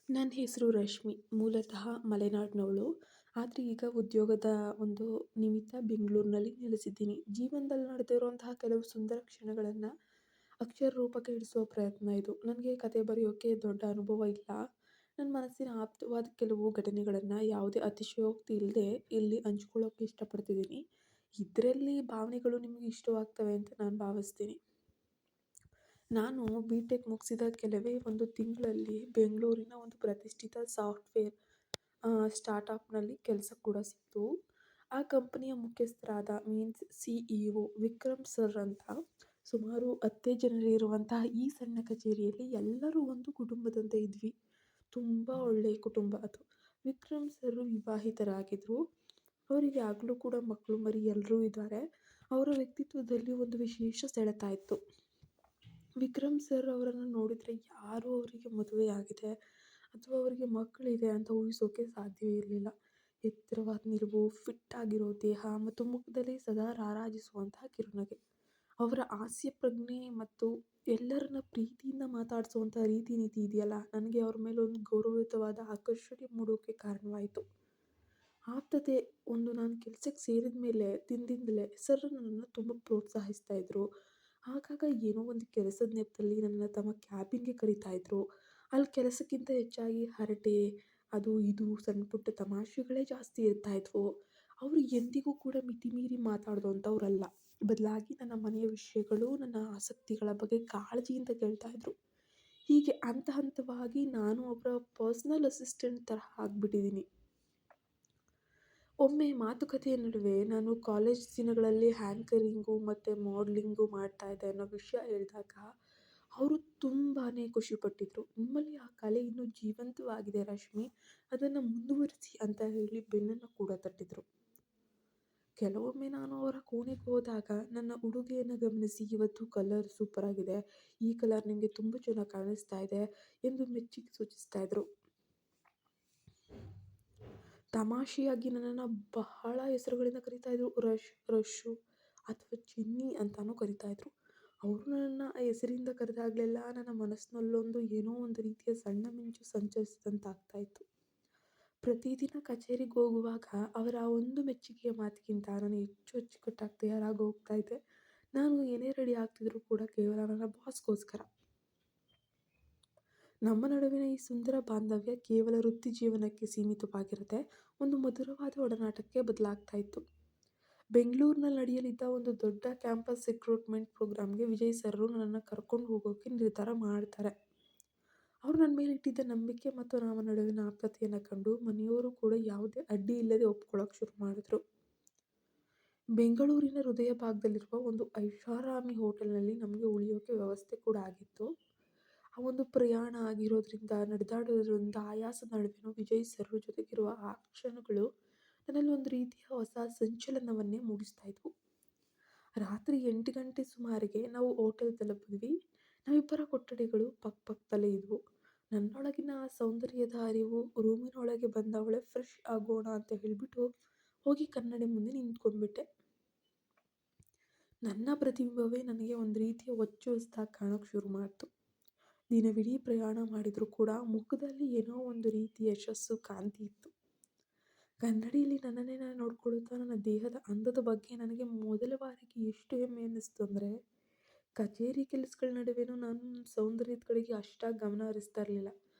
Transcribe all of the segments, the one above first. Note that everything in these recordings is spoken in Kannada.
ನನ್ನ ಹೆಸರು ರಶ್ಮಿ. ಮೂಲತಃ ಮಲೆನಾಡಿನವಳು. ಆದರೆ ಈಗ ಉದ್ಯೋಗದ ಒಂದು ನಿಮಿತ್ತ ಬೆಂಗಳೂರಿನಲ್ಲಿ ನೆಲೆಸಿದ್ದೀನಿ. ಜೀವನದಲ್ಲಿ ನಡೆದಿರುವಂತಹ ಕೆಲವು ಸುಂದರ ಕ್ಷಣಗಳನ್ನು ಅಕ್ಷರ ರೂಪಕ್ಕೆ ಇಳಿಸುವ ಪ್ರಯತ್ನ ಇದು. ನನಗೆ ಕತೆ ಬರೆಯೋಕ್ಕೆ ದೊಡ್ಡ ಅನುಭವ ಇಲ್ಲ. ನನ್ನ ಮನಸ್ಸಿನ ಆಪ್ತವಾದ ಕೆಲವು ಘಟನೆಗಳನ್ನು ಯಾವುದೇ ಅತಿಶಯೋಕ್ತಿ ಇಲ್ಲದೆ ಇಲ್ಲಿ ಹಂಚ್ಕೊಳ್ಳೋಕೆ ಇಷ್ಟಪಡ್ತಿದ್ದೀನಿ. ಇದರಲ್ಲಿ ಭಾವನೆಗಳು ನಿಮಗೆ ಇಷ್ಟವಾಗ್ತವೆ ಅಂತ ನಾನು ಭಾವಿಸ್ತೀನಿ. ನಾನು ಬಿ.ಟೆಕ್ ಮುಗಿಸಿದ ಕೆಲವೇ ಒಂದು ತಿಂಗಳಲ್ಲಿ ಬೆಂಗಳೂರಿನ ಒಂದು ಪ್ರತಿಷ್ಠಿತ ಸಾಫ್ಟ್‌ವೇರ್ ಸ್ಟಾರ್ಟಪ್‌ನಲ್ಲಿ ಕೆಲಸ ಕೂಡ ಸಿಕ್ತು. ಆ ಕಂಪನಿಯ ಮುಖ್ಯಸ್ಥರಾದ ಸಿ.ಇ.ಒ ವಿಕ್ರಮ್ ಸರ್ ಅಂತ ಸುಮಾರು 10 ಜನರಿರುವಂತಹ ಈ ಸಣ್ಣ ಕಚೇರಿಯಲ್ಲಿ ಎಲ್ಲರೂ ಒಂದು ಕುಟುಂಬದಂತೆ ಇದ್ವಿ. ತುಂಬ ಒಳ್ಳೆಯ ಕುಟುಂಬ ಅದು. ವಿಕ್ರಮ್ ಸರ್ ವಿವಾಹಿತರಾಗಿದ್ದರು. ಅವರಿಗೆ ಆಗಲೂ ಕೂಡ ಮಕ್ಕಳು ಮರಿ ಎಲ್ಲರೂ ಇದ್ದಾರೆ. ಅವರ ವ್ಯಕ್ತಿತ್ವದಲ್ಲಿ ಒಂದು ವಿಶೇಷ ಸೆಳೆತ ಇತ್ತು. ವಿಕ್ರಮ್ ಸರ್ ಅವರನ್ನು ನೋಡಿದರೆ ಯಾರೂ ಅವರಿಗೆ ಮದುವೆಯಾಗಿದೆ ಅಥವಾ ಅವರಿಗೆ ಮಕ್ಕಳಿದೆ ಅಂತ ಊಹಿಸೋಕೆ ಸಾಧ್ಯವೇ ಇರಲಿಲ್ಲ. ಎತ್ತರವಾದ ನಿಲುವು, ಫಿಟ್ ಆಗಿರೋ ದೇಹ ಮತ್ತು ಮುಖದಲ್ಲಿ ಸದಾ ರಾರಾಜಿಸುವಂತಹ ಕಿರುನಗೆ. ಅವರ ಹಾಸ್ಯ ಪ್ರಜ್ಞೆ ಮತ್ತು ಎಲ್ಲರನ್ನ ಪ್ರೀತಿಯಿಂದ ಮಾತಾಡಿಸುವಂಥ ರೀತಿ ನೀತಿ ಇದೆಯಲ್ಲ, ನನಗೆ ಅವ್ರ ಮೇಲೆ ಒಂದು ಗೌರವಯುತವಾದ ಆಕರ್ಷಣೆ ಮೂಡೋಕೆ ಕಾರಣವಾಯಿತು. ಆಪ್ತತೆ ಒಂದು ನಾನು ಕೆಲಸಕ್ಕೆ ಸೇರಿದ ಮೇಲೆ ದಿನದಿಂದಲೇ ಸರ್ ನನ್ನನ್ನು ತುಂಬ ಪ್ರೋತ್ಸಾಹಿಸ್ತಾ ಇದ್ರು. ಆಗಾಗ ಏನೋ ಒಂದು ಕೆಲಸದ ನೆಪದಲ್ಲಿ ನನ್ನನ್ನು ತಮ್ಮ ಕ್ಯಾಬಿನ್‌ಗೆ ಕರೀತಾ ಇದ್ರು. ಅಲ್ಲಿ ಕೆಲಸಕ್ಕಿಂತ ಹೆಚ್ಚಾಗಿ ಹರಟೆ, ಅದು ಇದು ಸಣ್ಣ ಪುಟ್ಟ ತಮಾಷೆಗಳೇ ಜಾಸ್ತಿ ಇರ್ತಾ ಇದ್ವು. ಅವರು ಎಂದಿಗೂ ಕೂಡ ಮಿತಿಮೀರಿ ಮಾತಾಡಿದಂಥವ್ರಲ್ಲ. ಬದಲಾಗಿ ನನ್ನ ಮನೆಯ ವಿಷಯಗಳು, ನನ್ನ ಆಸಕ್ತಿಗಳ ಬಗ್ಗೆ ಕಾಳಜಿಯಿಂದ ಕೇಳ್ತಾ ಇದ್ರು. ಹೀಗೆ ಹಂತ ಹಂತವಾಗಿ ನಾನು ಅವರ ಪರ್ಸನಲ್ ಅಸಿಸ್ಟೆಂಟ್ ತರಹ ಆಗ್ಬಿಟ್ಟಿದ್ದೀನಿ. ಒಮ್ಮೆ ಮಾತುಕತೆಯ ನಡುವೆ ನಾನು ಕಾಲೇಜ್ ದಿನಗಳಲ್ಲಿ ಆ್ಯಂಕರಿಂಗು ಮತ್ತು ಮಾಡಲಿಂಗು ಮಾಡ್ತಾಯಿದ್ದೆ ಅನ್ನೋ ವಿಷಯ ಹೇಳಿದಾಗ ಅವರು ತುಂಬಾ ಖುಷಿಪಟ್ಟಿದ್ರು. "ನಿಮ್ಮಲ್ಲಿ ಆ ಕಲೆ ಇನ್ನೂ ಜೀವಂತವಾಗಿದೆ ರಶ್ಮಿ, ಅದನ್ನು ಮುಂದುವರಿಸಿ" ಅಂತ ಹೇಳಿ ಬೆನ್ನನ್ನು ಕೂಡ ತಟ್ಟಿದ್ರು. ಕೆಲವೊಮ್ಮೆ ನಾನು ಅವರ ಕೋಣೆಗೆ ಹೋದಾಗ ನನ್ನ ಉಡುಗೆಯನ್ನು ಗಮನಿಸಿ, "ಇವತ್ತು ಕಲರ್ ಸೂಪರ್ ಆಗಿದೆ, ಈ ಕಲರ್ ನಿಮಗೆ ತುಂಬ ಚೆನ್ನಾಗಿ ಕಾಣಿಸ್ತಾ ಇದೆ" ಎಂದು ಮೆಚ್ಚುಗೆ ಸೂಚಿಸ್ತಾ ಇದ್ರು. ತಮಾಷೆಯಾಗಿ ನನ್ನನ್ನು ಬಹಳ ಹೆಸರುಗಳಿಂದ ಕರೀತಾ ಇದ್ರು. ರಶ್ಶು ಅಥವಾ ಚಿನ್ನಿ ಅಂತಾನೂ ಕರೀತಾ ಇದ್ರು. ಅವರು ನನ್ನನ್ನು ಆ ಹೆಸರಿಂದ ಕರೆದಾಗಲೆಲ್ಲ ನನ್ನ ಮನಸ್ಸಿನಲ್ಲೊಂದು ಏನೋ ಒಂದು ರೀತಿಯ ಸಣ್ಣ ಮಿಂಚು ಸಂಚರಿಸಿದಂತಾಗ್ತಾ ಇತ್ತು. ಪ್ರತಿದಿನ ಕಚೇರಿಗೆ ಹೋಗುವಾಗ ಅವರ ಆ ಒಂದು ಮೆಚ್ಚುಗೆಯ ಮಾತಿಗಿಂತ ನಾನು ಹೆಚ್ಚು ಅಚ್ಚುಕಟ್ಟಾಗಿ ತಯಾರಾಗಿ ಹೋಗ್ತಾ ಇದ್ದೆ. ನಾನು ಏನೇ ರೆಡಿ ಆಗ್ತಿದ್ರೂ ಕೂಡ ಕೇವಲ ನನ್ನ ಬಾಸ್‌ಗೋಸ್ಕರ. ನಮ್ಮ ನಡುವಿನ ಈ ಸುಂದರ ಬಾಂಧವ್ಯ ಕೇವಲ ವೃತ್ತಿ ಜೀವನಕ್ಕೆ ಸೀಮಿತವಾಗಿರದೆ ಒಂದು ಮಧುರವಾದ ಒಡನಾಟಕ್ಕೆ ಬದಲಾಗ್ತಾ ಇತ್ತು. ಬೆಂಗಳೂರಿನಲ್ಲಿ ನಡೆಯಲಿದ್ದ ಒಂದು ದೊಡ್ಡ ಕ್ಯಾಂಪಸ್ ರಿಕ್ರೂಟ್ಮೆಂಟ್ ಪ್ರೋಗ್ರಾಮ್‌ಗೆ ವಿಜಯ್ ಸರ್ರು ನನ್ನನ್ನು ಕರ್ಕೊಂಡು ಹೋಗೋಕೆ ನಿರ್ಧಾರ ಮಾಡ್ತಾರೆ. ಅವರು ನನ್ನ ಮೇಲೆ ಇಟ್ಟಿದ್ದ ನಂಬಿಕೆ ಮತ್ತು ನಮ್ಮ ನಡುವಿನ ಆಪ್ತತೆಯನ್ನು ಕಂಡು ಮನೆಯವರು ಕೂಡ ಯಾವುದೇ ಅಡ್ಡಿ ಇಲ್ಲದೆ ಒಪ್ಕೊಳ್ಳೋಕೆ ಶುರು ಮಾಡಿದ್ರು. ಬೆಂಗಳೂರಿನ ಹೃದಯ ಭಾಗದಲ್ಲಿರುವ ಒಂದು ಐಷಾರಾಮಿ ಹೋಟೆಲ್‌ನಲ್ಲಿ ನಮಗೆ ಉಳಿಯೋಕೆ ವ್ಯವಸ್ಥೆ ಕೂಡ ಆಗಿತ್ತು. ಆ ಒಂದು ಪ್ರಯಾಣ ಆಗಿರೋದ್ರಿಂದ, ನಡೆದಾಡೋದ್ರಿಂದ ಆಯಾಸದ ನಡುವೆನೂ ವಿಜಯ್ ಸರ್ ಜೊತೆಗಿರುವ ಆ ಕ್ಷಣಗಳು ನನ್ನಲ್ಲಿ ಒಂದು ರೀತಿಯ ಹೊಸ ಸಂಚಲನವನ್ನೇ ಮೂಡಿಸ್ತಾ ಇದ್ವು. ರಾತ್ರಿ 8 ಗಂಟೆ ಸುಮಾರಿಗೆ ನಾವು ಹೋಟೆಲ್ ತಲುಪಿದ್ವಿ. ನಾವಿಬ್ಬರ ಕೊಠಡಿಗಳು ಪಕ್ಕದಲ್ಲೇ ಇದ್ವು. ನನ್ನೊಳಗಿನ ಆ ಸೌಂದರ್ಯದ ಅರಿವು ರೂಮಿನೊಳಗೆ ಬಂದವಳೆ ಫ್ರೆಶ್ ಆಗೋಣ ಅಂತ ಹೇಳಿಬಿಟ್ಟು ಹೋಗಿ ಕನ್ನಡಿ ಮುಂದೆ ನಿಂತ್ಕೊಂಡ್ಬಿಟ್ಟೆ. ನನ್ನ ಪ್ರತಿಬಿಂಬವೇ ನನಗೆ ಒಂದು ರೀತಿಯ ಹೊಚ್ಚ ಹೊಸದಾಗಿ ಕಾಣೋಕ್ಕೆ ಶುರು ಮಾಡ್ತು. ದಿನವಿಡೀ ಪ್ರಯಾಣ ಮಾಡಿದರೂ ಕೂಡ ಮುಖದಲ್ಲಿ ಏನೋ ಒಂದು ರೀತಿಯ ಯಶಸ್ಸು, ಕಾಂತಿ ಇತ್ತು. ಕನ್ನಡಿಯಲ್ಲಿ ನನ್ನನ್ನೇ ನಾನು ನೋಡ್ಕೊಳ್ಳುತ್ತಾ ನನ್ನ ದೇಹದ ಅಂದದ ಬಗ್ಗೆ ನನಗೆ ಮೊದಲ ಬಾರಿಗೆ ಎಷ್ಟು ಹೆಮ್ಮೆ ಅನ್ನಿಸ್ತು ಅಂದರೆ, ಕಚೇರಿ ಕೆಲಸಗಳ ನಡುವೆನೂ ನಾನು ನನ್ನ ಸೌಂದರ್ಯದ ಕಡೆಗೆ ಅಷ್ಟಾಗಿ ಗಮನ ಹರಿಸ್ತಾ ಇರಲಿಲ್ಲ.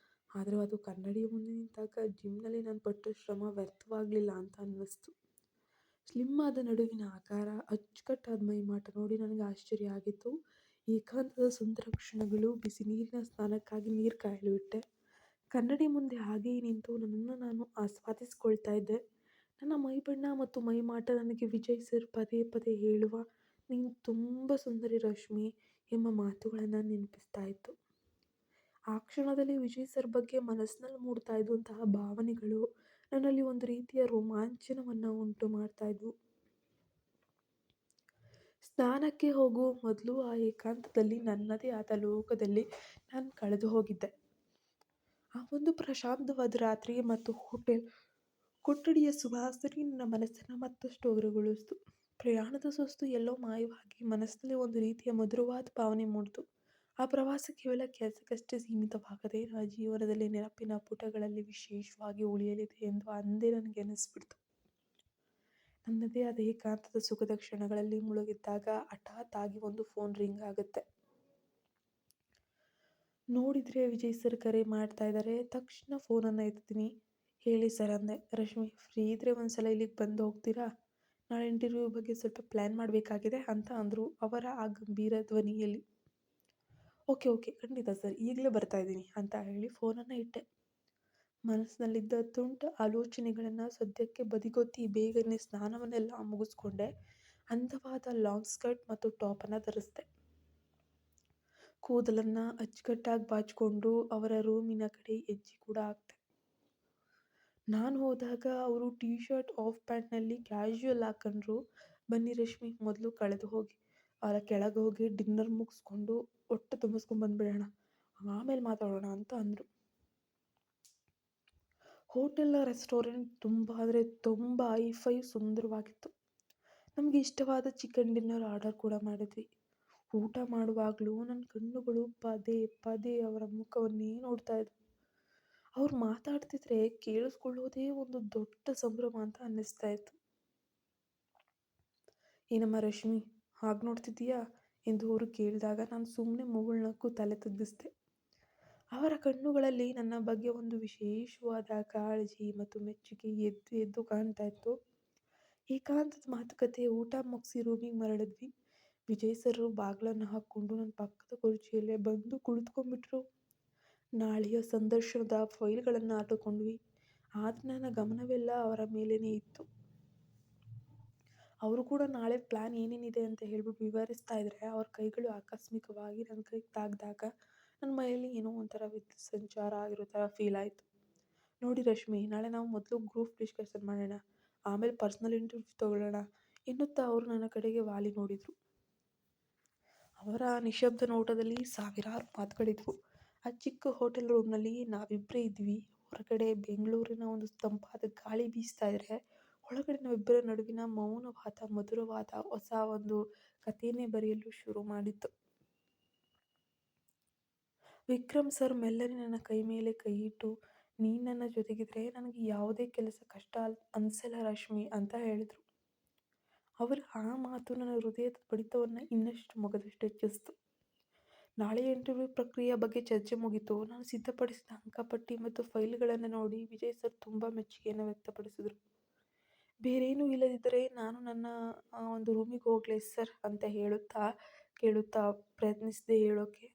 ಆದರೂ ಅದು ಕನ್ನಡಿಯ ಮುಂದೆ ನಿಂತಾಗ ಜಿಮ್‌ನಲ್ಲಿ ನಾನು ಪಟ್ಟ ಶ್ರಮ ವ್ಯರ್ಥವಾಗಲಿಲ್ಲ ಅಂತ ಅನ್ನಿಸ್ತು. ಸ್ಲಿಮ್ ಆದ ನಡುವಿನ ಆಕಾರ, ಅಚ್ಚುಕಟ್ಟಾದ ಮೈಮಾಟ ನೋಡಿ ನನಗೆ ಆಶ್ಚರ್ಯ ಆಗಿತ್ತು. ಏಕಾಂತದ ಸುಂದರ ಕ್ಷಣಗಳು, ಬಿಸಿ ನೀರಿನ ಸ್ನಾನಕ್ಕಾಗಿ ನೀರು ಕಾಯಲು ಇಟ್ಟೆ. ಕನ್ನಡಿ ಮುಂದೆ ಹಾಗೆಯೇ ನಿಂತು ನನ್ನನ್ನು ನಾನು ಆಸ್ವಾದಿಸಿಕೊಳ್ತಾ ಇದ್ದೆ. ನನ್ನ ಮೈಬಣ್ಣ ಮತ್ತು ಮೈಮಾಟ ನನಗೆ ವಿಜಯ್ ಸರ್ ಪದೇ ಪದೇ ಹೇಳುವ "ನೀನು ತುಂಬ ಸುಂದರಿ ರಶ್ಮಿ" ಎಂಬ ಮಾತುಗಳನ್ನು ನೆನಪಿಸ್ತಾ ಇತ್ತು. ಆ ಕ್ಷಣದಲ್ಲಿ ವಿಜಯ್ ಸರ್ ಬಗ್ಗೆ ಮನಸ್ಸಿನಲ್ಲಿ ಮೂಡ್ತಾ ಇದ್ದಂತಹ ಭಾವನೆಗಳು ನನ್ನಲ್ಲಿ ಒಂದು ರೀತಿಯ ರೋಮಾಂಚನವನ್ನು ಉಂಟು ಮಾಡ್ತಾ ಇದ್ವು. ಸ್ನಾನಕ್ಕೆ ಹೋಗುವ ಮೊದಲು ಆ ಏಕಾಂತದಲ್ಲಿ ನನ್ನದೇ ಆದ ಲೋಕದಲ್ಲಿ ನಾನು ಕಳೆದು ಹೋಗಿದ್ದೆ. ಆ ಒಂದು ಪ್ರಶಾಂತವಾದ ರಾತ್ರಿ ಮತ್ತು ಹೋಟೆಲ್ ಕೊಠಡಿಯ ಸುವಾಸನೆ ನನ್ನ ಮನಸ್ಸನ್ನು ಮತ್ತಷ್ಟು ಹಗುರಗೊಳಿಸಿತು. ಪ್ರಯಾಣದ ಸುಸ್ತು ಎಲ್ಲೋ ಮಾಯವಾಗಿ ಮನಸ್ಸಿನಲ್ಲಿ ಒಂದು ರೀತಿಯ ಮಧುರವಾದ ಭಾವನೆ ಮೂಡಿತು. ಆ ಪ್ರವಾಸ ಕೇವಲ ಕೆಲಸಕ್ಕಷ್ಟೇ ಸೀಮಿತವಾಗದೆ ನನ್ನ ಜೀವನದಲ್ಲಿ ನೆನಪಿನ ಪುಟಗಳಲ್ಲಿ ವಿಶೇಷವಾಗಿ ಉಳಿಯಲಿದೆ ಎಂದು ಅಂದೇ ನನಗೆ ಅನಿಸ್ಬಿಡ್ತು. ನನ್ನದೇ ಆದ ಏಕಾಂತದ ಸುಖದ ಕ್ಷಣಗಳಲ್ಲಿ ಮುಳುಗಿದ್ದಾಗ ಹಠಾತ್ ಆಗಿ ಒಂದು ಫೋನ್ ರಿಂಗ್ ಆಗುತ್ತೆ. ನೋಡಿದರೆ ವಿಜಯ್ ಸರ್ ಕರೆ ಮಾಡ್ತಾ ಇದ್ದಾರೆ. ತಕ್ಷಣ ಫೋನನ್ನು ಎತ್ತೀನಿ. ಹೇಳಿ ಸರ್ ಅಂದೆ. ರಶ್ಮಿ, ಫ್ರೀ ಇದ್ರೆ ಒಂದ್ಸಲ ಇಲ್ಲಿಗೆ ಬಂದು ಹೋಗ್ತೀರಾ? ನಾಳೆ ಇಂಟರ್ವ್ಯೂ ಬಗ್ಗೆ ಸ್ವಲ್ಪ ಪ್ಲ್ಯಾನ್ ಮಾಡಬೇಕಾಗಿದೆ ಅಂತ ಅಂದರು ಅವರ ಆ ಗಂಭೀರ ಧ್ವನಿಯಲ್ಲಿ. ಓಕೆ ಓಕೆ, ಖಂಡಿತ ಸರ್, ಈಗಲೇ ಬರ್ತಾ ಇದ್ದೀನಿ ಅಂತ ಹೇಳಿ ಫೋನನ್ನು ಇಟ್ಟೆ. ಮನಸ್ಸಿನಲ್ಲಿದ್ದ ತುಂಟ ಆಲೋಚನೆಗಳನ್ನು ಸದ್ಯಕ್ಕೆ ಬದಿಗೊತ್ತಿ ಬೇಗನೆ ಸ್ನಾನವನ್ನೆಲ್ಲ ಮುಗಿಸ್ಕೊಂಡೆ. ಅಂದವಾದ ಲಾಂಗ್ ಸ್ಕರ್ಟ್ ಮತ್ತು ಟಾಪನ್ನು ಧರಿಸಿದೆ. ಕೂದಲನ್ನು ಅಚ್ಚುಕಟ್ಟಾಗಿ ಬಾಚಿಕೊಂಡು ಅವರ ರೂಮಿನ ಕಡೆ ಹೆಜ್ಜೆ ಕೂಡ ಹಾಕ್ತೆ. ನಾನು ಹೋದಾಗ ಅವರು ಟೀ ಶರ್ಟ್ ಆಫ್ ಪ್ಯಾಂಟ್ನಲ್ಲಿ ಕ್ಯಾಶುಯಲ್ ಹಾಕೊಂಡ್ರು. ಬನ್ನಿ ರಶ್ಮಿ, ಮೊದಲು ಕೆಳಗೆ ಹೋಗಿ ಡಿನ್ನರ್ ಮುಗಿಸ್ಕೊಂಡು ಹೊಟ್ಟೆ ತುಂಬಿಸ್ಕೊಂಡು ಬಂದುಬಿಡೋಣ, ಆಮೇಲೆ ಮಾತಾಡೋಣ ಅಂತ ಅಂದರು. ಹೋಟೆಲ್ನ ರೆಸ್ಟೋರೆಂಟ್ ತುಂಬ ಅಂದರೆ ತುಂಬ ಹೈಫೈ ಸುಂದರವಾಗಿತ್ತು. ನಮಗೆ ಇಷ್ಟವಾದ ಚಿಕನ್ ಡಿನ್ನರ್ ಆರ್ಡರ್ ಕೂಡ ಮಾಡಿದ್ವಿ. ಊಟ ಮಾಡುವಾಗಲೂ ನನ್ನ ಕಣ್ಣುಗಳು ಪದೇ ಪದೇ ಅವರ ಮುಖವನ್ನೇ ನೋಡ್ತಾ ಇದ್ವು. ಅವ್ರು ಮಾತಾಡ್ತಿದ್ರೆ ಕೇಳಿಸ್ಕೊಳ್ಳೋದೇ ಒಂದು ದೊಡ್ಡ ಸಂಭ್ರಮ ಅಂತ ಅನ್ನಿಸ್ತಾ ಇತ್ತು. ಏನಮ್ಮ ರಶ್ಮಿ, ಹಾಗೆ ನೋಡ್ತಿದ್ದೀಯಾ ಎಂದು ಅವರು ಕೇಳಿದಾಗ ನಾನು ಸುಮ್ಮನೆ ಮುಗುಳ್ನಕ್ಕು ತಲೆ ತಗ್ಗಿಸಿದೆ. ಅವರ ಕಣ್ಣುಗಳಲ್ಲಿ ನನ್ನ ಬಗ್ಗೆ ಒಂದು ವಿಶೇಷವಾದ ಕಾಳಜಿ ಮತ್ತು ಮೆಚ್ಚುಗೆ ಎದ್ದು ಎದ್ದು ಕಾಣ್ತಾ ಇತ್ತು. ಏಕಾಂತದ ಮಾತುಕತೆ ಊಟ ಮುಗಿಸಿ ರೂಮಿಗೆ ಮರಳಿದ್ವಿ. ವಿಜಯ್ ಸರ್ ಬಾಗಿಲನ್ನು ಹಾಕ್ಕೊಂಡು ನನ್ನ ಪಕ್ಕದ ಕುರ್ಚಿಯಲ್ಲೇ ಬಂದು ಕುಳಿತುಕೊಂಡ್ಬಿಟ್ರು. ನಾಳೆಯ ಸಂದರ್ಶನದ ಫೈಲ್ಗಳನ್ನು ಹಾಕಿಕೊಂಡ್ವಿ. ಆದರೆ ನನ್ನ ಗಮನವೆಲ್ಲ ಅವರ ಮೇಲೇ ಇತ್ತು. ಅವರು ಕೂಡ ನಾಳೆ ಪ್ಲ್ಯಾನ್ ಏನೇನಿದೆ ಅಂತ ಹೇಳ್ಬಿಟ್ಟು ವಿವರಿಸ್ತಾ ಇದ್ರೆ ಅವ್ರ ಕೈಗಳು ಆಕಸ್ಮಿಕವಾಗಿ ನನ್ನ ಕೈಗೆ ತಾಗಿದಾಗ ನನ್ನ ಮೈಯಲ್ಲಿ ಏನೋ ಒಂಥರ ವಿದ್ಯುತ್ ಸಂಚಾರ ಆಗಿರೋ ಥರ ಫೀಲ್ ಆಯಿತು. ನೋಡಿ ರಶ್ಮಿ, ನಾಳೆ ನಾವು ಮೊದಲು ಗ್ರೂಪ್ ಡಿಸ್ಕಷನ್ ಮಾಡೋಣ, ಆಮೇಲೆ ಪರ್ಸ್ನಲ್ ಇಂಟರ್ವ್ಯೂ ತೊಗೊಳ್ಳೋಣ ಎನ್ನುತ್ತಾ ಅವರು ನನ್ನ ಕಡೆಗೆ ವಾಲಿ ನೋಡಿದರು. ಅವರ ನಿಶಬ್ದ ನೋಟದಲ್ಲಿ ಸಾವಿರಾರು ಮಾತುಗಳಿದ್ವು. ಆ ಚಿಕ್ಕ ಹೋಟೆಲ್ ರೂಮ್ನಲ್ಲಿ ನಾವಿಬ್ಬರೇ ಇದ್ವಿ. ಹೊರಗಡೆ ಬೆಂಗಳೂರಿನ ಒಂದು ತಂಪಾದ ಗಾಳಿ ಬೀಸ್ತಾ ಇದ್ರೆ ಒಳಗಡೆ ನಾವಿಬ್ಬರ ನಡುವಿನ ಮೌನವಾದ ಮಧುರವಾದ ಹೊಸ ಒಂದು ಕಥೆಯನ್ನೇ ಬರೆಯಲು ಶುರು ಮಾಡಿತ್ತು. ವಿಕ್ರಮ್ ಸರ್ ಮೆಲ್ಲನೆ ನನ್ನ ಕೈ ಮೇಲೆ ಕೈ ಇಟ್ಟು, ನೀನು ನನ್ನ ಜೊತೆಗಿದ್ರೆ ನನಗೆ ಯಾವುದೇ ಕೆಲಸ ಕಷ್ಟ ಅನಿಸಲ್ಲ ರಶ್ಮಿ ಅಂತ ಹೇಳಿದರು. ಅವರ ಆ ಮಾತು ನನ್ನ ಹೃದಯದ ಬಡಿತವನ್ನು ಇನ್ನಷ್ಟು ಮೊಗದಷ್ಟು ಹೆಚ್ಚಿಸ್ತು. ನಾಳೆಯ ಇಂಟರ್ವ್ಯೂ ಪ್ರಕ್ರಿಯೆಯ ಬಗ್ಗೆ ಚರ್ಚೆ ಮುಗಿತು. ನಾನು ಸಿದ್ಧಪಡಿಸಿದ ಅಂಕಪಟ್ಟಿ ಮತ್ತು ಫೈಲ್ಗಳನ್ನು ನೋಡಿ ವಿಜಯ್ ಸರ್ ತುಂಬ ಮೆಚ್ಚುಗೆಯನ್ನು ವ್ಯಕ್ತಪಡಿಸಿದರು. ಬೇರೇನೂ ಇಲ್ಲದಿದ್ದರೆ ನಾನು ನನ್ನ ಒಂದು ರೂಮಿಗೆ ಹೋಗಲೇ ಸರ್ ಅಂತ ಕೇಳುತ್ತಾ ಪ್ರಯತ್ನಿಸಿದೆ ಹೇಳೋಕ್ಕೆ.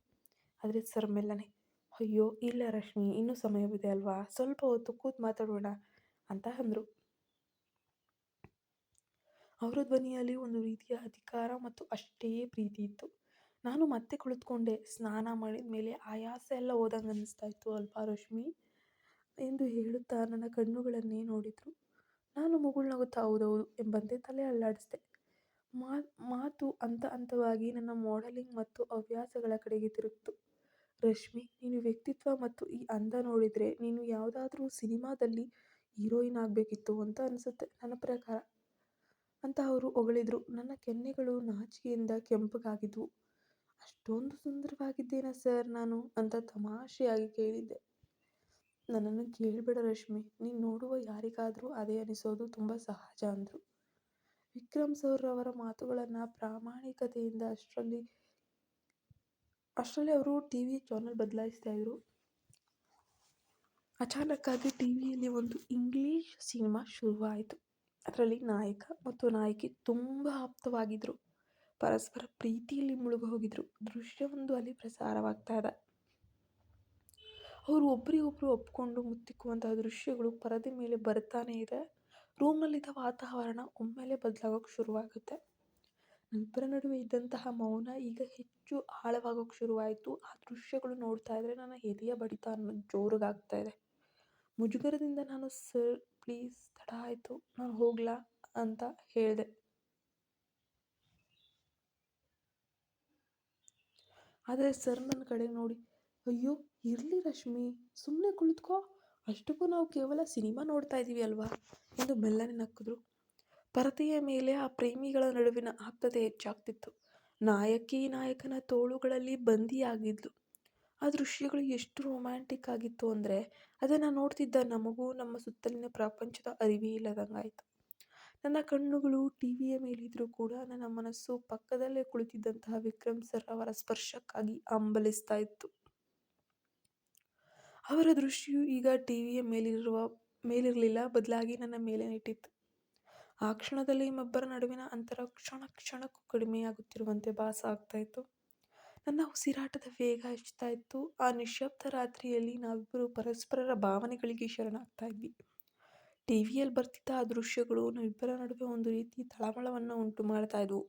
ಆದರೆ ಸರ್ ಮೆಲ್ಲನೆ, ಅಯ್ಯೋ ಇಲ್ಲ ರಶ್ಮಿ, ಇನ್ನೂ ಸಮಯವಿದೆ ಅಲ್ವಾ, ಸ್ವಲ್ಪ ಹೊತ್ತು ಕೂತು ಮಾತಾಡೋಣ ಅಂತ ಅಂದರು. ಅವರ ಧ್ವನಿಯಲ್ಲಿ ಒಂದು ರೀತಿಯ ಅಧಿಕಾರ ಮತ್ತು ಅಷ್ಟೇ ಪ್ರೀತಿ ಇತ್ತು. ನಾನು ಮತ್ತೆ ಕುಳಿತುಕೊಂಡೆ. ಸ್ನಾನ ಮಾಡಿದ ಮೇಲೆ ಆಯಾಸ ಎಲ್ಲ ಹೋದಂಗೆ ಅನ್ನಿಸ್ತಾ ಇತ್ತು ಅಲ್ವಾ ರಶ್ಮಿ ಎಂದು ಹೇಳುತ್ತಾ ನನ್ನ ಕಣ್ಣುಗಳನ್ನೇ ನೋಡಿದರು. ನಾನು ಮುಗುಳ್ನಗುತ್ತಾ ಹೌದೌದು ಎಂಬಂತೆ ತಲೆ ಅಲ್ಲಾಡಿಸಿದೆ. ಮಾತು ಹಂತವಾಗಿ ನನ್ನ ಮಾಡೆಲಿಂಗ್ ಮತ್ತು ಹವ್ಯಾಸಗಳ ಕಡೆಗೆ ತಿರುಗಿತು. ರಶ್ಮಿ, ನೀನು ವ್ಯಕ್ತಿತ್ವ ಮತ್ತು ಈ ಅಂದ ನೋಡಿದರೆ ನೀನು ಯಾವುದಾದ್ರೂ ಸಿನಿಮಾದಲ್ಲಿ ಹೀರೋಯಿನ್ ಆಗಬೇಕಿತ್ತು ಅಂತ ಅನಿಸುತ್ತೆ ನನ್ನ ಪ್ರಕಾರ ಅಂತ ಅವರು ಹೊಗಳಿದ್ರು. ನನ್ನ ಕೆನ್ನೆಗಳು ನಾಚಿಕೆಯಿಂದ ಕೆಂಪಗಾಗಿದ್ವು. ಅಷ್ಟೊಂದು ಸುಂದರವಾಗಿದ್ದೇನಾ ಸರ್ ನಾನು ಅಂತ ತಮಾಷೆಯಾಗಿ ಕೇಳಿದ್ದೆ. ನನ್ನನ್ನು ಕೇಳಬೇಡ ರಶ್ಮಿ, ನೀನು ನೋಡುವ ಯಾರಿಗಾದರೂ ಅದೇ ಅನಿಸೋದು ತುಂಬ ಸಹಜ ಅಂದರು. ವಿಕ್ರಮ್ ಸರ್ ಅವರ ಮಾತುಗಳನ್ನು ಪ್ರಾಮಾಣಿಕತೆಯಿಂದ ಅಷ್ಟರಲ್ಲಿ ಅವರು ಟಿವಿ ಚಾನಲ್ ಬದಲಾಯಿಸ್ತಾ ಇದ್ರು. ಅಚಾನಕ್ಕಾಗಿ ಟಿವಿಯಲ್ಲಿ ಒಂದು ಇಂಗ್ಲಿಷ್ ಸಿನಿಮಾ ಶುರುವಾಯಿತು. ಅದರಲ್ಲಿ ನಾಯಕ ಮತ್ತು ನಾಯಕಿ ತುಂಬ ಆಪ್ತವಾಗಿದ್ದರು. ಪರಸ್ಪರ ಪ್ರೀತಿಯಲ್ಲಿ ಮುಳುಗಿ ಹೋಗಿದ್ರು. ದೃಶ್ಯವೊಂದು ಅಲ್ಲಿ ಪ್ರಸಾರವಾಗ್ತಾ ಇದೆ. ಅವರು ಒಬ್ಬರಿಗೊಬ್ಬರು ಒಪ್ಪಿಕೊಂಡು ಮುತ್ತಿಕ್ಕುವಂತಹ ದೃಶ್ಯಗಳು ಪರದೆ ಮೇಲೆ ಬರ್ತಾನೆ ಇದೆ. ರೂಮ್ನಲ್ಲಿದ್ದ ವಾತಾವರಣ ಒಮ್ಮೆಲೆ ಬದಲಾಗೋಕ್ಕೆ ಶುರುವಾಗುತ್ತೆ. ಇಬ್ಬರ ನಡುವೆ ಇದ್ದಂತಹ ಮೌನ ಈಗ ಹೆಚ್ಚು ಆಳವಾಗೋಕ್ಕೆ ಶುರುವಾಯಿತು. ಆ ದೃಶ್ಯಗಳು ನೋಡ್ತಾ ಇದ್ರೆ ನನ್ನ ಎದೆಯ ಬಡಿತ ಜೋರಾಗ್ತಾ ಇದೆ. ಮುಜುಗರದಿಂದ ನಾನು ಸರ್ ಪ್ಲೀಸ್ ತಡ ಆಯಿತು, ನಾನು ಹೋಗ್ಲಾ ಅಂತ ಹೇಳಿದೆ. ಆದರೆ ಸರ್ ನನ್ನ ಕಡೆಗೆ ನೋಡಿ, ಅಯ್ಯೋ ಇರಲಿ ರಶ್ಮಿ, ಸುಮ್ಮನೆ ಕುಳಿತುಕೋ, ಅಷ್ಟಕ್ಕೂ ನಾವು ಕೇವಲ ಸಿನಿಮಾ ನೋಡ್ತಾ ಇದ್ದೀವಿ ಅಲ್ವಾ ಎಂದು ಮೆಲ್ಲನೆ ನಕ್ಕಿದ್ರು. ಪರದೆಯ ಮೇಲೆ ಆ ಪ್ರೇಮಿಗಳ ನಡುವಿನ ಆಪ್ತತೆ ಹೆಚ್ಚಾಗ್ತಿತ್ತು. ನಾಯಕಿ ನಾಯಕನ ತೋಳುಗಳಲ್ಲಿ ಬಂದಿಯಾಗಿದ್ಲು. ಆ ದೃಶ್ಯಗಳು ಎಷ್ಟು ರೊಮ್ಯಾಂಟಿಕ್ ಆಗಿತ್ತು ಅಂದರೆ ಅದನ್ನು ನೋಡ್ತಿದ್ದ ನಮಗೂ ನಮ್ಮ ಸುತ್ತಲಿನ ಪ್ರಪಂಚದ ಅರಿವೇ ಇಲ್ಲದಂಗಾಯಿತು. ನನ್ನ ಕಣ್ಣುಗಳು ಟಿವಿಯ ಮೇಲಿದ್ರೂ ಕೂಡ ನನ್ನ ಮನಸ್ಸು ಪಕ್ಕದಲ್ಲೇ ಕುಳಿತಿದ್ದಂತಹ ವಿಕ್ರಮ್ ಸರ್ ಅವರ ಸ್ಪರ್ಶಕ್ಕಾಗಿ ಹಂಬಲಿಸ್ತಾ ಇತ್ತು. ಅವರ ದೃಷ್ಟಿಯು ಈಗ ಟಿವಿಯ ಮೇಲಿರಲಿಲ್ಲ, ಬದಲಾಗಿ ನನ್ನ ಮೇಲೆ ನಿಂತಿತ್ತು. ಆ ಕ್ಷಣದಲ್ಲಿ ನಮ್ಮಿಬ್ಬರ ನಡುವಿನ ಅಂತರ ಕ್ಷಣ ಕ್ಷಣಕ್ಕೂ ಕಡಿಮೆಯಾಗುತ್ತಿರುವಂತೆ ಭಾಸ ಆಗ್ತಾ ಇತ್ತು. ನನ್ನ ಉಸಿರಾಟದ ವೇಗ ಹೆಚ್ಚುತ್ತಾ ಇತ್ತು. ಆ ನಿಶ್ಶಬ್ದ ರಾತ್ರಿಯಲ್ಲಿ ನಾವಿಬ್ಬರು ಪರಸ್ಪರರ ಭಾವನೆಗಳಿಗೆ ಶರಣಾಗ್ತಾ ಇದ್ವಿ. ಟಿವಿಯಲ್ಲಿ ಬರ್ತಿದ್ದ ಆ ದೃಶ್ಯಗಳು ನಾವಿಬ್ಬರ ನಡುವೆ ಒಂದು ರೀತಿ ತಳಮಳವನ್ನು ಉಂಟು ಮಾಡ್ತಾ ಇದ್ವು.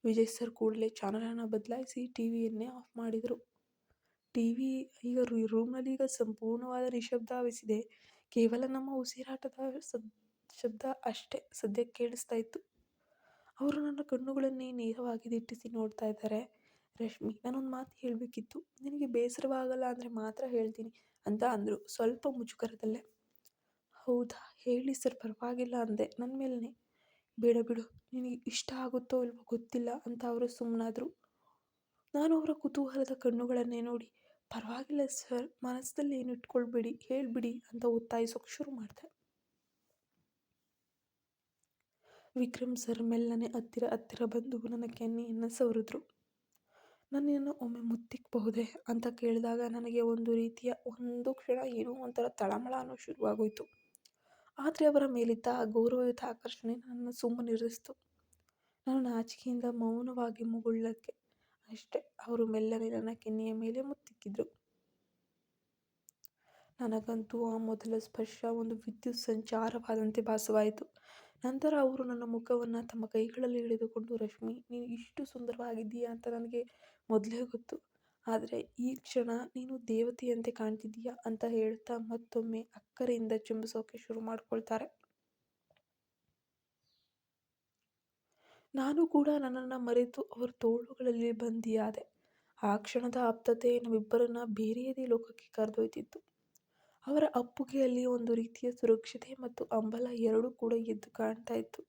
ವಿಜಯ್ ಸರ್ ಕೂಡಲೇ ಚಾನಲನ್ನು ಬದಲಾಯಿಸಿ ಟಿವಿಯನ್ನೇ ಆಫ್ ಮಾಡಿದರು. ಟಿವಿ ಈಗ ರೂಮ್ನಲ್ಲಿ ಈಗ ಸಂಪೂರ್ಣವಾದ ನಿಶಬ್ದವಿಸಿದೆ. ಕೇವಲ ನಮ್ಮ ಉಸಿರಾಟದ ಶಬ್ದ ಅಷ್ಟೇ ಸದ್ಯಕ್ಕೆ ಕೇಳಿಸ್ತಾ ಇತ್ತು. ಅವರು ನನ್ನ ಕಣ್ಣುಗಳನ್ನೇ ನೇರವಾಗಿ ದಿಟ್ಟಿಸಿ ನೋಡ್ತಾ ಇದ್ದಾರೆ. ರಶ್ಮಿ, ನಾನೊಂದು ಮಾತು ಹೇಳಬೇಕಿತ್ತು. ನಿನಗೆ ಬೇಸರವಾಗಲ್ಲ ಅಂದರೆ ಮಾತ್ರ ಹೇಳ್ತೀನಿ ಅಂತ ಅಂದರು, ಸ್ವಲ್ಪ ಮುಜುಗರದಲ್ಲೇ. ಹೌದಾ, ಹೇಳಿ ಸರ್, ಪರವಾಗಿಲ್ಲ ಅಂದೆ ನನ್ನ ಮೇಲೇ. ಬೇಡ ಬಿಡು, ನಿನಗೆ ಇಷ್ಟ ಆಗುತ್ತೋ ಇಲ್ವೋ ಗೊತ್ತಿಲ್ಲ ಅಂತ ಅವರು ಸುಮ್ಮನಾದರು. ನಾನು ಅವರ ಕುತೂಹಲದ ಕಣ್ಣುಗಳನ್ನೇ ನೋಡಿ, ಪರವಾಗಿಲ್ಲ ಸರ್, ಮನಸ್ಸಲ್ಲಿ ಏನು ಇಟ್ಕೊಳ್ಬೇಡಿ, ಹೇಳ್ಬಿಡಿ ಅಂತ ಒತ್ತಾಯಿಸೋಕೆ ಶುರು ಮಾಡಿದೆ. ವಿಕ್ರಮ್ ಸರ್ ಮೆಲ್ಲನೆ ಹತ್ತಿರ ಬಂದು ನನ್ನ ಕೆನ್ನೆಯನ್ನು ಸವರಿದ್ರು. ನನ್ನನ್ನು ಒಮ್ಮೆ ಮುತ್ತಿಕ್ಬಹುದೇ ಅಂತ ಕೇಳಿದಾಗ ನನಗೆ ಒಂದು ಕ್ಷಣ ಏನೋ ಒಂಥರ ತಳಮಳ ಅನ್ನೋ ಶುರುವಾಗೋಯ್ತು. ಆದರೆ ಅವರ ಮೇಲಿದ್ದ ಆ ಗೌರವಯುತ ಆಕರ್ಷಣೆ ನನ್ನನ್ನು ಸುಮ್ಮನಿರಿಸಿತು. ನಾನು ನಾಚಿಕೆಯಿಂದ ಮೌನವಾಗಿ ಮುಗುಳ್ನಕ್ಕೆ ಅಷ್ಟೇ. ಅವರು ಮೆಲ್ಲನೆ ನನ್ನ ಕೆನ್ನೆಯ ಮೇಲೆ ಮುತ್ತಿಕ್ಕಿದ್ರು. ನನಗಂತೂ ಆ ಮೊದಲ ಸ್ಪರ್ಶ ಒಂದು ವಿದ್ಯುತ್ ಸಂಚಾರವಾದಂತೆ ಭಾಸವಾಯಿತು. ನಂತರ ಅವರು ನನ್ನ ಮುಖವನ್ನು ತಮ್ಮ ಕೈಗಳಲ್ಲಿ ಹಿಡಿದುಕೊಂಡು, ರಶ್ಮಿ, ನೀನು ಇಷ್ಟು ಸುಂದರವಾಗಿದ್ದೀಯಾ ಅಂತ ನನಗೆ ಮೊದಲೇ ಗೊತ್ತು. ಆದರೆ ಈ ಕ್ಷಣ ನೀನು ದೇವತೆಯಂತೆ ಕಾಣ್ತಿದ್ದೀಯಾ ಅಂತ ಹೇಳ್ತಾ ಮತ್ತೊಮ್ಮೆ ಅಕ್ಕರೆಯಿಂದ ಚುಂಬಿಸೋಕೆ ಶುರು ಮಾಡ್ಕೊಳ್ತಾರೆ. ನಾನು ಕೂಡ ನನ್ನನ್ನು ಮರೆತು ಅವರ ತೋಳುಗಳಲ್ಲಿ ಬಂದಿಯಾದೆ. ಆ ಕ್ಷಣದ ಆಪ್ತತೆ ನಮ್ಮಿಬ್ಬರನ್ನ ಬೇರೆಯದೇ ಲೋಕಕ್ಕೆ ಕರೆದೊಯ್ತಿತ್ತು. ಅವರ ಅಪ್ಪುಗೆಯಲ್ಲಿ ಒಂದು ರೀತಿಯ ಸುರಕ್ಷತೆ ಮತ್ತು ಹಂಬಲ ಎರಡೂ ಕೂಡ ಎದ್ದು ಕಾಣ್ತಾ ಇತ್ತು.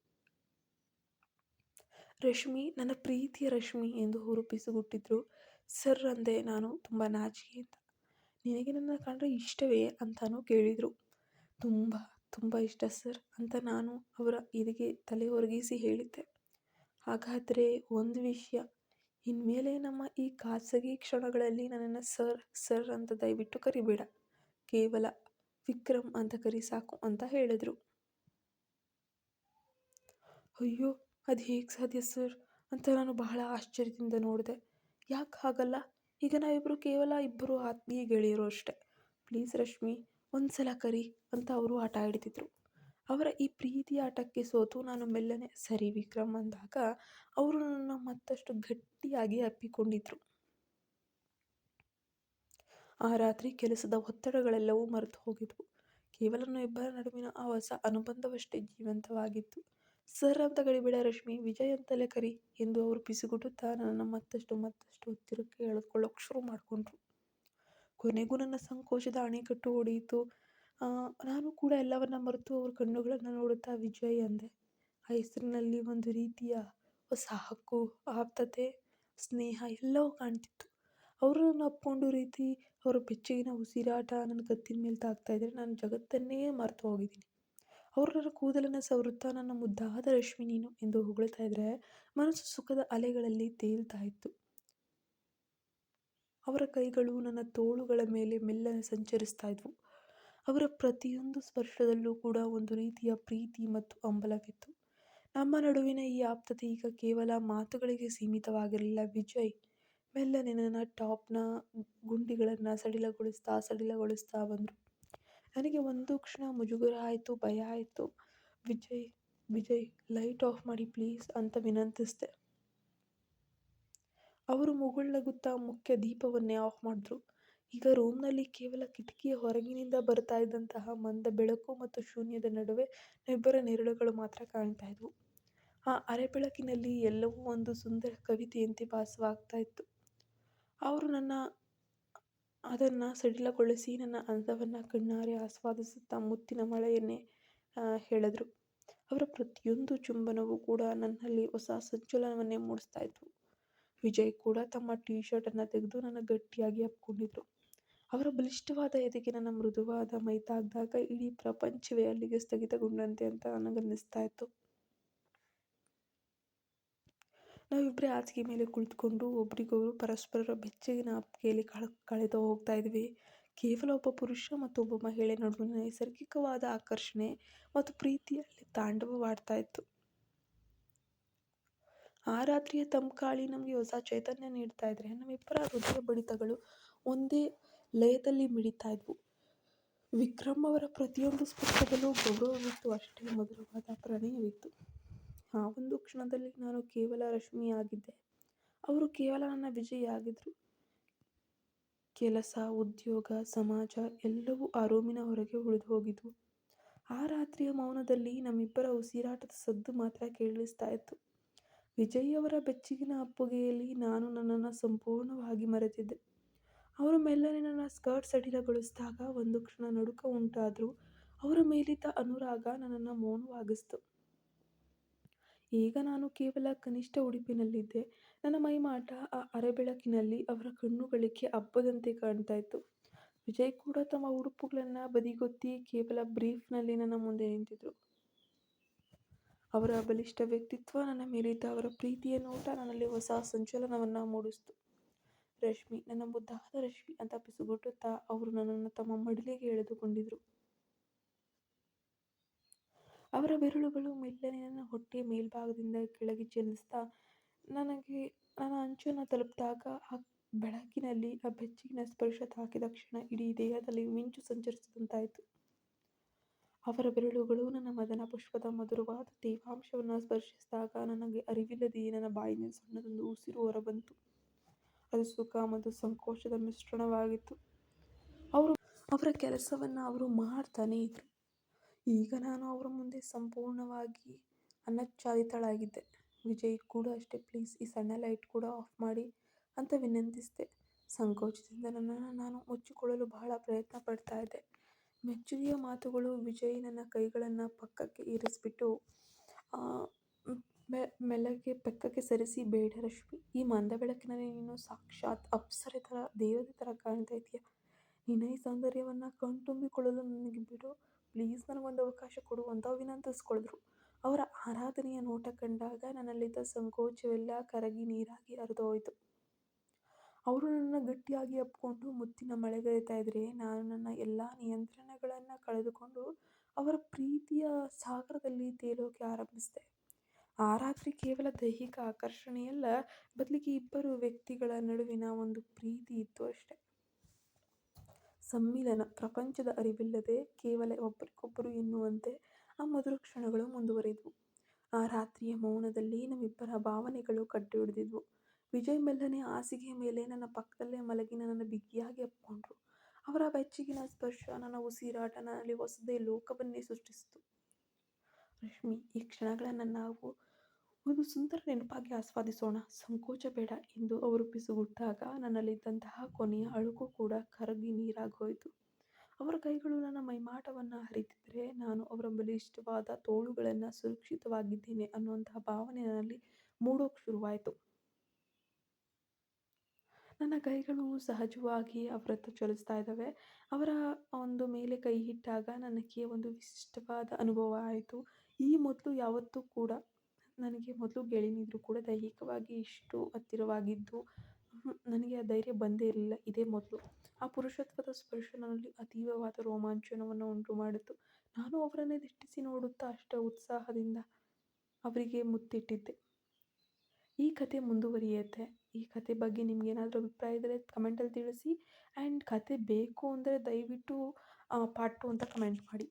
ರಶ್ಮಿ, ನನ್ನ ಪ್ರೀತಿಯ ರಶ್ಮಿ ಎಂದು ಅವರು ಪಿಸುಗುಟ್ಟಿದ್ರು. ಸರ್ ಅಂದೆ ನಾನು ತುಂಬ ನಾಚಿಕೆಯಿಂದ. ನಿನಗೆ ನನ್ನ ಕಂಡ್ರೆ ಇಷ್ಟವೇ ಅಂತಾನೂ ಕೇಳಿದರು. ತುಂಬ ತುಂಬ ಇಷ್ಟ ಸರ್ ಅಂತ ನಾನು ಅವರ ಎದೆಗೆ ತಲೆ ಒರಗಿಸಿ ಹೇಳಿದ್ದೆ. ಹಾಗಾದರೆ ಒಂದು ವಿಷಯ, ಇನ್ಮೇಲೆ ನಮ್ಮ ಈ ಖಾಸಗಿ ಕ್ಷಣಗಳಲ್ಲಿ ನನ್ನನ್ನು ಸರ್ ಸರ್ ಅಂತ ದಯವಿಟ್ಟು ಕರಿಬೇಡ, ಕೇವಲ ವಿಕ್ರಮ್ ಅಂತ ಕರಿ ಸಾಕು ಅಂತ ಹೇಳಿದ್ರು. ಅಯ್ಯೋ, ಅದು ಹೇಗೆ ಸಾಧ್ಯ ಸರ್ ಅಂತ ನಾನು ಬಹಳ ಆಶ್ಚರ್ಯದಿಂದ ನೋಡಿದೆ. ಯಾಕೆ ಹಾಗಲ್ಲ, ಈಗ ನಾವಿಬ್ಬರು ಕೇವಲ ಇಬ್ಬರು ಆತ್ಮೀಯ ಗೆಳೆಯರು ಅಷ್ಟೆ. ಪ್ಲೀಸ್ ರಶ್ಮಿ, ಒಂದ್ಸಲ ಕರಿ ಅಂತ ಅವರು ಆಟ ಹಿಡಿತಿದ್ರು. ಅವರ ಈ ಪ್ರೀತಿಯ ಆಟಕ್ಕೆ ಸೋತು ನಾನು ಮೆಲ್ಲನೆ ಸರಿ ವಿಕ್ರಮ್ ಅಂದಾಗ ಅವರು ನನ್ನ ಮತ್ತಷ್ಟು ಗಟ್ಟಿಯಾಗಿ ಅಪ್ಪಿಕೊಂಡಿದ್ರು. ಆ ರಾತ್ರಿ ಕೆಲಸದ ಒತ್ತಡಗಳೆಲ್ಲವೂ ಮರೆತು ಹೋಗಿದ್ವು. ಕೇವಲ ಇಬ್ಬರ ನಡುವಿನ ಆ ಹೊಸ ಅನುಬಂಧವಷ್ಟೇ ಜೀವಂತವಾಗಿತ್ತು. ಸರ್ ಅಂತ ಕರಿಬೇಡ ರಶ್ಮಿ, ವಿಜಯ್ ಅಂತಲೇ ಕರಿ ಎಂದು ಅವರು ಪಿಸುಗುಟ್ಟುತ್ತಾ ನನ್ನನ್ನು ಮತ್ತಷ್ಟು ಹತ್ತಿರಕ್ಕೆ ಎಳೆದುಕೊಳ್ಳೋಕೆ ಶುರು ಮಾಡಿಕೊಂಡ್ರು. ಕೊನೆಗೂ ನನ್ನ ಸಂಕೋಚದ ಅಣೆಕಟ್ಟು ಹೊಡೆಯಿತು. ನಾನು ಕೂಡ ಎಲ್ಲವನ್ನ ಮರೆತು ಅವ್ರ ಕಣ್ಣುಗಳನ್ನು ನೋಡುತ್ತಾ ವಿಜಯ್ ಅಂದೆ. ಆ ಹೆಸರಿನಲ್ಲಿ ಒಂದು ರೀತಿಯ ಹೊಸ ಹಕ್ಕು, ಆಪ್ತತೆ, ಸ್ನೇಹ ಎಲ್ಲವೂ ಕಾಣ್ತಿತ್ತು. ಅವರು ನನ್ನ ಅಪ್ಕೊಂಡು ರೀತಿ, ಅವರ ಬೆಚ್ಚಗಿನ ಉಸಿರಾಟ ನನ್ನ ಕತ್ತಿನ ಮೇಲೆ ತಾಗ್ತಾ ಇದ್ರೆ ನಾನು ಜಗತ್ತನ್ನೇ ಮರೆತು ಹೋಗಿದ್ದೀನಿ. ಅವರು ನನ್ನ ಕೂದಲನ್ನು ಸವರುತ್ತಾ ನನ್ನ ಮುದ್ದಾದ ರಶ್ಮಿ ನೀನು ಎಂದು ಹೊಗಳ್ತಾ ಇದ್ರೆ ಮನಸ್ಸು ಸುಖದ ಅಲೆಗಳಲ್ಲಿ ತೇಲ್ತಾ ಇತ್ತು. ಅವರ ಕೈಗಳು ನನ್ನ ತೋಳುಗಳ ಮೇಲೆ ಮೆಲ್ಲನೆ ಸಂಚರಿಸ್ತಾ ಇದ್ವು. ಅವರ ಪ್ರತಿಯೊಂದು ಸ್ಪರ್ಶದಲ್ಲೂ ಕೂಡ ಒಂದು ರೀತಿಯ ಪ್ರೀತಿ ಮತ್ತು ಹಂಬಲವಿತ್ತು. ನಮ್ಮ ನಡುವಿನ ಈ ಆಪ್ತತೆ ಈಗ ಕೇವಲ ಮಾತುಗಳಿಗೆ ಸೀಮಿತವಾಗಿರಲಿಲ್ಲ. ವಿಜಯ್ ಮೆಲ್ಲನೆ ನನ್ನ ಟಾಪ್ನ ಗುಂಡಿಗಳನ್ನು ಸಡಿಲಗೊಳಿಸ್ತಾ ಬಂದರು. ನನಗೆ ಒಂದು ಕ್ಷಣ ಮುಜುಗರ ಆಯಿತು, ಭಯ ಆಯಿತು. ವಿಜಯ್ ಲೈಟ್ ಆಫ್ ಮಾಡಿ ಪ್ಲೀಸ್ ಅಂತ ವಿನಂತಿಸಿದೆ. ಅವರು ಮುಗುಳ್ನಗುತ್ತಾ ಮುಖ್ಯ ದೀಪವನ್ನೇ ಆಫ್ ಮಾಡಿದ್ರು. ಈಗ ರೂಮ್ನಲ್ಲಿ ಕೇವಲ ಕಿಟಕಿಯ ಹೊರಗಿನಿಂದ ಬರ್ತಾ ಇದ್ದಂತಹ ಮಂದ ಬೆಳಕು ಮತ್ತು ಶೂನ್ಯದ ನಡುವೆ ಇಬ್ಬರ ನೆರಳುಗಳು ಮಾತ್ರ ಕಾಣ್ತಾ ಇದ್ವು. ಆ ಅರೆ ಬೆಳಕಿನಲ್ಲಿ ಎಲ್ಲವೂ ಒಂದು ಸುಂದರ ಕವಿತೆಯಂತೆ ಭಾಸವಾಗ್ತಾ ಇತ್ತು. ಅವರು ಅದನ್ನು ಸಡಿಲಗೊಳಿಸಿ ನನ್ನ ಅಂದವನ್ನು ಕಣ್ಣಾರೆ ಆಸ್ವಾದಿಸುತ್ತಾ ಮುತ್ತಿನ ಮಳೆಯನ್ನೇ ಹೇಳಿದ್ರು. ಅವರ ಪ್ರತಿಯೊಂದು ಚುಂಬನವೂ ಕೂಡ ನನ್ನಲ್ಲಿ ಹೊಸ ಸಂಚಲನವನ್ನೇ ಮೂಡಿಸ್ತಾ ಇದ್ವು. ವಿಜಯ್ ಕೂಡ ತಮ್ಮ ಟೀ ಶರ್ಟನ್ನು ತೆಗೆದು ನನ್ನ ಗಟ್ಟಿಯಾಗಿ ಅಪ್ಕೊಂಡಿದ್ರು. ಅವರ ಬಲಿಷ್ಠವಾದ ಎದೆಗೆ ನನ್ನ ಮೃದುವಾದ ಮೈ ತಾಗ್ದಾಗ ಇಡೀ ಪ್ರಪಂಚವೇ ಅಲ್ಲಿಗೆ ಸ್ಥಗಿತಗೊಂಡಂತೆ ಅಂತ ನನಗನ್ನಿಸ್ತಾ ಇತ್ತು. ನಾವಿಬ್ಬರೇ ಹಾಸಿಗೆ ಮೇಲೆ ಕುಳಿತುಕೊಂಡು ಒಬ್ರಿಗೊಬ್ರು ಪರಸ್ಪರರ ಬೆಚ್ಚಗಿನ ಅಪ್ಪಿಗೆಯಲ್ಲಿ ಕಳೆದು ಹೋಗ್ತಾ ಇದ್ವಿ. ಕೇವಲ ಒಬ್ಬ ಪುರುಷ ಮತ್ತು ಒಬ್ಬ ಮಹಿಳೆ ನಡುವಿನ ನೈಸರ್ಗಿಕವಾದ ಆಕರ್ಷಣೆ ಮತ್ತು ಪ್ರೀತಿಯಲ್ಲಿ ತಾಂಡವವಾಡ್ತಾ ಇತ್ತು. ಆ ರಾತ್ರಿಯ ತಂಗಾಳಿ ನಮಗೆ ಹೊಸ ಚೈತನ್ಯ ನೀಡ್ತಾ ಇದ್ರೆ ನಮ್ಮಿಬ್ಬರ ಹೃದಯ ಬಡಿತಗಳು ಒಂದೇ ಲಯದಲ್ಲಿ ಮಿಡಿತಾ ಇದ್ವು. ವಿಕ್ರಮ್ ಅವರ ಪ್ರತಿಯೊಂದು ಸ್ಪರ್ಶದಲ್ಲೂ ಗೌರವವಿತ್ತು, ಅಷ್ಟೇ ಮಧುರವಾದ ಪ್ರಣಯವಿತ್ತು. ಆ ಒಂದು ಕ್ಷಣದಲ್ಲಿ ನಾನು ಕೇವಲ ರಶ್ಮಿ ಆಗಿದ್ದೆ, ಅವರು ಕೇವಲ ನನ್ನ ವಿಜಯ್ ಆಗಿದ್ರು. ಕೆಲಸ, ಉದ್ಯೋಗ, ಸಮಾಜ ಎಲ್ಲವೂ ಆ ರೂಮಿನ ಹೊರಗೆ ಉಳಿದು ಹೋಗಿದ್ವು. ಆ ರಾತ್ರಿಯ ಮೌನದಲ್ಲಿ ನಮ್ಮಿಬ್ಬರ ಉಸಿರಾಟದ ಸದ್ದು ಮಾತ್ರ ಕೇಳಿಸ್ತಾ ಇತ್ತು. ವಿಜಯ್ ಅವರ ಬೆಚ್ಚಗಿನ ಅಪ್ಪುಗೆಯಲ್ಲಿ ನಾನು ನನ್ನನ್ನು ಸಂಪೂರ್ಣವಾಗಿ ಮರೆತಿದ್ದೆ. ಅವರು ಮೆಲ್ಲನೆ ನನ್ನ ಸ್ಕರ್ಟ್ ಸಡಿಲಗೊಳಿಸಿದಾಗ ಒಂದು ಕ್ಷಣ ನಡುಕ ಉಂಟಾದರೂ ಅವರ ಮೇಲಿದ್ದ ಅನುರಾಗ ನನ್ನನ್ನು ಮೌನವಾಗಿಸಿತು. ಈಗ ನಾನು ಕೇವಲ ಕನಿಷ್ಠ ಉಡುಪಿನಲ್ಲಿದ್ದೆ. ನನ್ನ ಮೈಮಾಟ ಆ ಅರೆಬೆಳಕಿನಲ್ಲಿ ಅವರ ಕಣ್ಣುಗಳಿಗೆ ಹಬ್ಬದಂತೆ ಕಾಣ್ತಾ ಇತ್ತು. ವಿಜಯ್ ಕೂಡ ತಮ್ಮ ಉಡುಪುಗಳನ್ನು ಬದಿಗೊತ್ತಿ ಕೇವಲ ಬ್ರೀಫ್ನಲ್ಲಿ ನನ್ನ ಮುಂದೆ ನಿಂತಿದ್ರು. ಅವರ ಬಲಿಷ್ಠ ವ್ಯಕ್ತಿತ್ವ, ನನ್ನ ಮೇಲಿದ್ದ ಅವರ ಪ್ರೀತಿಯ ನೋಟ ನನ್ನಲ್ಲಿ ಹೊಸ ಸಂಚಲನವನ್ನು ಮೂಡಿಸಿತು. ರಶ್ಮಿ, ನನ್ನ ಮುದ್ದಾದ ರಶ್ಮಿ ಅಂತ ಪಿಸುಗುಟ್ಟುತ್ತಾ ಅವರು ನನ್ನನ್ನು ತಮ್ಮ ಮಡಿಲಿಗೆ ಎಳೆದುಕೊಂಡಿದ್ರು. ಅವರ ಬೆರಳುಗಳು ಮೆಲ್ಲನೆ ನನ್ನ ಹೊಟ್ಟೆಯ ಮೇಲ್ಭಾಗದಿಂದ ಕೆಳಗೆ ಚಲಿಸ್ತಾ ನನ್ನ ಅಂಚನ್ನು ತಲುಪಿದಾಗ ಆ ಬೆಳಕಿನಲ್ಲಿ ಆ ಬೆಚ್ಚಗಿನ ಸ್ಪರ್ಶ ತಾಕಿದ ಕ್ಷಣ ಇಡೀ ದೇಹದಲ್ಲಿ ಮಿಂಚು ಸಂಚರಿಸಿದಂತಾಯಿತು. ಅವರ ಬೆರಳುಗಳು ನನ್ನ ಮದನ ಪುಷ್ಪದ ಮಧುರವಾದ ತೇವಾಂಶವನ್ನು ಸ್ಪರ್ಶಿಸಿದಾಗ ನನಗೆ ಅರಿವಿಲ್ಲದೆಯೇ ನನ್ನ ಬಾಯಿಯಿಂದ ಸಣ್ಣದೊಂದು ಉಸಿರು ಹೊರಬಂತು. ಅದು ಸುಖ ಮತ್ತು ಸಂಕೋಚದ ಮಿಶ್ರಣವಾಗಿತ್ತು. ಅವರ ಕೆಲಸವನ್ನು ಅವರು ಮಾಡ್ತಾನೇ ಇದ್ರು. ಈಗ ನಾನು ಅವರ ಮುಂದೆ ಸಂಪೂರ್ಣವಾಗಿ ಅನಾಚ್ಛಾದಿತಳಾಗಿದ್ದೆ. ವಿಜಯ್ ಕೂಡ ಅಷ್ಟೇ. ಪ್ಲೀಸ್ ಈ ಸಣ್ಣ ಲೈಟ್ ಕೂಡ ಆಫ್ ಮಾಡಿ ಅಂತ ವಿನಂತಿಸಿದೆ. ಸಂಕೋಚದಿಂದ ನನ್ನನ್ನು ನಾನು ಮುಚ್ಚಿಕೊಳ್ಳಲು ಬಹಳ ಪ್ರಯತ್ನ ಪಡ್ತಾ ಇದ್ದೆ. ಮೆಚ್ಚುಗೆಯ ಮಾತುಗಳು. ವಿಜಯ್ ನನ್ನ ಕೈಗಳನ್ನು ಪಕ್ಕಕ್ಕೆ ಇರಿಸ್ಬಿಟ್ಟು ಮೆಲ್ಲಗೆ ಪಕ್ಕಕ್ಕೆ ಸರಿಸಿ, ಬೇಡ ರಶ್ಮಿ, ಈ ಮಂದ ಬೆಳಕಿನಲ್ಲಿ ನೀನು ಸಾಕ್ಷಾತ್ ಅಪ್ಸರೆ ಥರ, ದೇವತೆ ಥರ ಕಾಣ್ತಾ ಇದೆಯಾ. ನಿನ್ನ ಈ ಸೌಂದರ್ಯವನ್ನು ಕಣ್ತುಂಬಿಕೊಳ್ಳಲು ನನಗೆ ಬಿಡು, ಪ್ಲೀಸ್ ನನಗೊಂದು ಅವಕಾಶ ಕೊಡು ಅಂತ ವಿನಂತಿಸ್ಕೊಳಿದ್ರು. ಅವರ ಆರಾಧನೆಯ ನೋಟ ಕಂಡಾಗ ನನ್ನಲ್ಲಿದ್ದ ಸಂಕೋಚವೆಲ್ಲ ಕರಗಿ ನೀರಾಗಿ ಹರಿದು ಹೋಯಿತು. ಅವರು ನನ್ನನ್ನು ಗಟ್ಟಿಯಾಗಿ ಅಪ್ಪಿಕೊಂಡು ಮುತ್ತಿನ ಮಳೆಗರೆತಾ ಇದ್ರೆ ನಾನು ನನ್ನ ಎಲ್ಲ ನಿಯಂತ್ರಣಗಳನ್ನು ಕಳೆದುಕೊಂಡು ಅವರ ಪ್ರೀತಿಯ ಸಾಗರದಲ್ಲಿ ತೇಲೋಕೆ ಆರಂಭಿಸಿದೆ. ಆ ರಾತ್ರಿ ಕೇವಲ ದೈಹಿಕ ಆಕರ್ಷಣೆಯಲ್ಲ, ಬದಲಿಗೆ ಇಬ್ಬರು ವ್ಯಕ್ತಿಗಳ ನಡುವಿನ ಒಂದು ಪ್ರೀತಿ ಇತ್ತು ಅಷ್ಟೆ. ಸಮ್ಮಿಲನ, ಪ್ರಪಂಚದ ಅರಿವಿಲ್ಲದೆ ಕೇವಲ ಒಬ್ಬರಿಗೊಬ್ಬರು ಎನ್ನುವಂತೆ ಆ ಮಧುರ ಕ್ಷಣಗಳು ಮುಂದುವರಿದವು. ಆ ರಾತ್ರಿಯ ಮೌನದಲ್ಲಿ ನಮ್ಮಿಬ್ಬರ ಭಾವನೆಗಳು ಕಟ್ಟಿ ಹಿಡಿದಿದ್ವು. ವಿಜಯ್ ಮೆಲ್ಲನೆ ಹಾಸಿಗೆಯ ಮೇಲೆ ನನ್ನ ಪಕ್ಕದಲ್ಲೇ ಮಲಗಿ ನನ್ನನ್ನು ಬಿಗಿಯಾಗಿ ಅಪ್ಪಿಕೊಂಡ್ರು. ಅವರ ಬೆಚ್ಚಗಿನ ಸ್ಪರ್ಶ, ನನ್ನ ಉಸಿರಾಟ ನನ್ನಲ್ಲಿ ಹೊಸದೇ ಲೋಕವನ್ನೇ ಸೃಷ್ಟಿಸಿತು. ರಶ್ಮಿ, ಈ ಕ್ಷಣಗಳನ್ನು ನಾವು ಒಂದು ಸುಂದರ ನೆನಪಾಗಿ ಆಸ್ವಾದಿಸೋಣ, ಸಂಕೋಚ ಬೇಡ ಎಂದು ಅವರು ಪಿಸುಗುಟ್ಟಾಗ ನನ್ನಲ್ಲಿದ್ದಂತಹ ಕೊನೆಯ ಅಳುಕು ಕೂಡ ಕರಗಿ ನೀರಾಗೋಯಿತು. ಅವರ ಕೈಗಳು ನನ್ನ ಮೈಮಾಟವನ್ನು ಹರಿತಿದ್ರೆ ನಾನು ಅವರ ಬಲಿಷ್ಠವಾದ ತೋಳುಗಳನ್ನು ಸುರಕ್ಷಿತವಾಗಿದ್ದೇನೆ ಅನ್ನುವಂತಹ ಭಾವನೆ ನನ್ನಲ್ಲಿ ಮೂಡೋಕೆ ಶುರುವಾಯಿತು. ನನ್ನ ಕೈಗಳು ಸಹಜವಾಗಿ ಅವರತ್ತ ಚಲಿಸ್ತಾ ಇದ್ದಾವೆ. ಅವರ ಒಂದು ಮೇಲೆ ಕೈ ಇಟ್ಟಾಗ ನನಗೆ ಒಂದು ವಿಶಿಷ್ಟವಾದ ಅನುಭವ ಆಯಿತು. ಈ ಮೊದಲು ಯಾವತ್ತೂ ಕೂಡ ನನಗೆ ಮೊದಲು ಗೆಳೆಯನಿದ್ರು ಕೂಡ ದೈಹಿಕವಾಗಿ ಇಷ್ಟು ಹತ್ತಿರವಾಗಿದ್ದು ನನಗೆ ಆ ಧೈರ್ಯ ಬಂದೇ ಇರಲಿಲ್ಲ. ಇದೇ ಮೊದಲು. ಆ ಪುರುಷತ್ವದ ಸ್ಪರ್ಶ ನನ್ನಲ್ಲಿ ಅತೀವವಾದ ರೋಮಾಂಚನವನ್ನು ಉಂಟು ಮಾಡಿತು. ನಾನು ಅವರನ್ನೇ ದಿಟ್ಟಿಸಿ ನೋಡುತ್ತಾ ಅಷ್ಟ ಉತ್ಸಾಹದಿಂದ ಅವರಿಗೆ ಮುತ್ತಿಟ್ಟಿದ್ದೆ. ಈ ಕತೆ ಮುಂದುವರಿಯುತ್ತೆ. ಈ ಕತೆ ಬಗ್ಗೆ ನಿಮ್ಗೇನಾದರೂ ಅಭಿಪ್ರಾಯ ಇದ್ದರೆ ಕಮೆಂಟಲ್ಲಿ ತಿಳಿಸಿ. ಆ್ಯಂಡ್ ಕತೆ ಬೇಕು ಅಂದರೆ ದಯವಿಟ್ಟು ಪಾರ್ಟ್ 2 ಅಂತ ಕಮೆಂಟ್ ಮಾಡಿ.